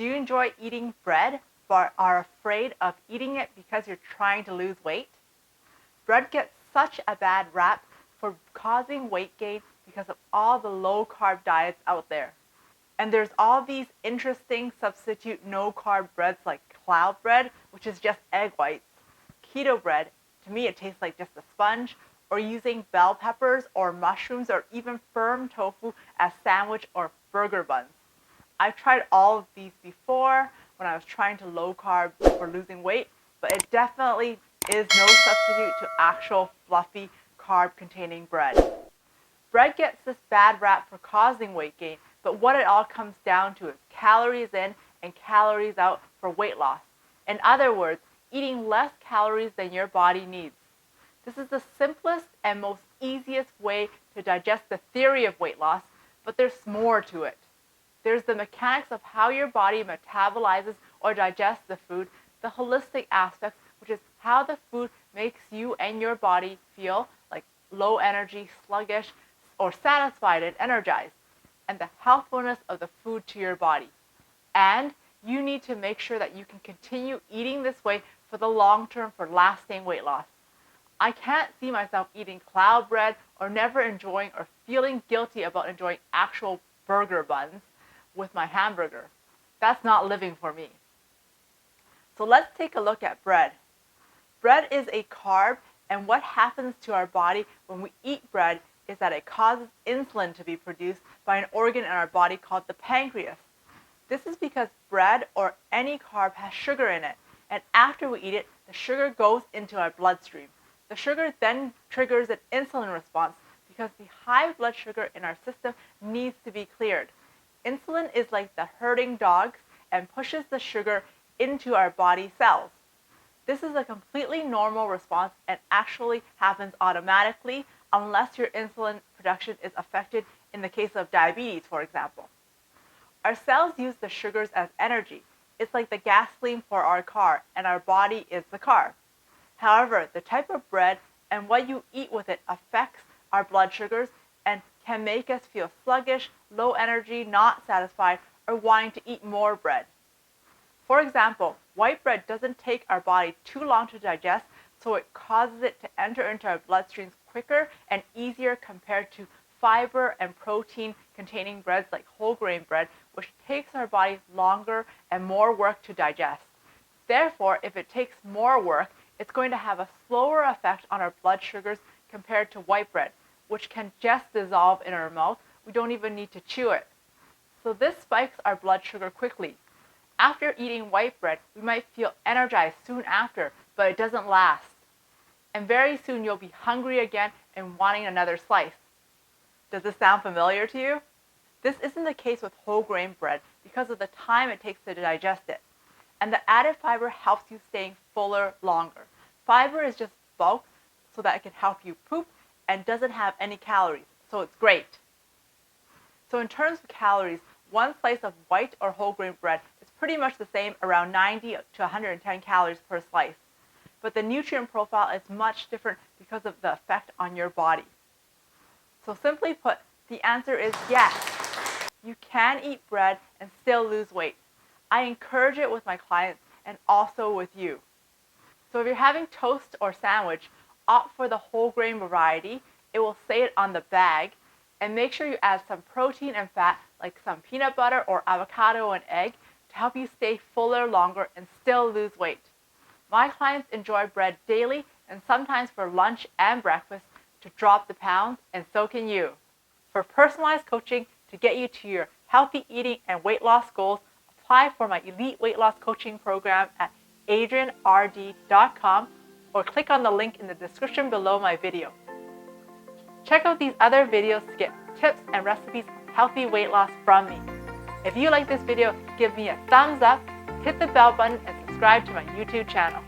Do you enjoy eating bread but are afraid of eating it because you're trying to lose weight? Bread gets such a bad rap for causing weight gain because of all the low-carb diets out there. And there's all these interesting substitute no-carb breads like cloud bread, which is just egg whites, keto bread, to me it tastes like just a sponge, or using bell peppers or mushrooms or even firm tofu as sandwich or burger buns. I've tried all of these before when I was trying to low carb for losing weight, but it definitely is no substitute to actual fluffy carb containing bread. Bread gets this bad rap for causing weight gain, but what it all comes down to is calories in and calories out for weight loss. In other words, eating less calories than your body needs. This is the simplest and most easiest way to digest the theory of weight loss, but there's more to it. There's the mechanics of how your body metabolizes or digests the food, the holistic aspects, which is how the food makes you and your body feel like low energy, sluggish, or satisfied and energized, and the healthfulness of the food to your body. And you need to make sure that you can continue eating this way for the long term for lasting weight loss. I can't see myself eating cloud bread or never enjoying or feeling guilty about enjoying actual burger buns with my hamburger. That's not living for me. So let's take a look at bread. Bread is a carb, and what happens to our body when we eat bread is that it causes insulin to be produced by an organ in our body called the pancreas. This is because bread or any carb has sugar in it, and after we eat it, the sugar goes into our bloodstream. The sugar then triggers an insulin response because the high blood sugar in our system needs to be cleared. Insulin is like the herding dogs and pushes the sugar into our body cells. This is a completely normal response and actually happens automatically unless your insulin production is affected in the case of diabetes, for example. Our cells use the sugars as energy. It's like the gasoline for our car, and our body is the car. However, the type of bread and what you eat with it affects our blood sugars and can make us feel sluggish, low energy, not satisfied, or wanting to eat more bread. For example, white bread doesn't take our body too long to digest, so it causes it to enter into our bloodstreams quicker and easier compared to fiber and protein containing breads like whole grain bread, which takes our body longer and more work to digest. Therefore, if it takes more work, it's going to have a slower effect on our blood sugars compared to white bread, which can just dissolve in our mouth. We don't even need to chew it. So this spikes our blood sugar quickly. After eating white bread, we might feel energized soon after, but it doesn't last. And very soon you'll be hungry again and wanting another slice. Does this sound familiar to you? This isn't the case with whole grain bread because of the time it takes to digest it. And the added fiber helps you staying fuller longer. Fiber is just bulk so that it can help you poop and doesn't have any calories, so it's great. So in terms of calories, one slice of white or whole grain bread is pretty much the same, around 90 to 110 calories per slice. But the nutrient profile is much different because of the effect on your body. So simply put, the answer is yes. You can eat bread and still lose weight. I encourage it with my clients and also with you. So if you're having toast or sandwich, opt for the whole grain variety. It will say it on the bag. And make sure you add some protein and fat like some peanut butter or avocado and egg to help you stay fuller longer and still lose weight. My clients enjoy bread daily and sometimes for lunch and breakfast to drop the pounds, and so can you. For personalized coaching to get you to your healthy eating and weight loss goals, apply for my Elite Weight Loss Coaching Program at adriennerd.com or click on the link in the description below my video. Check out these other videos to get tips and recipes of healthy weight loss from me. If you like this video, give me a thumbs up, hit the bell button, and subscribe to my YouTube channel.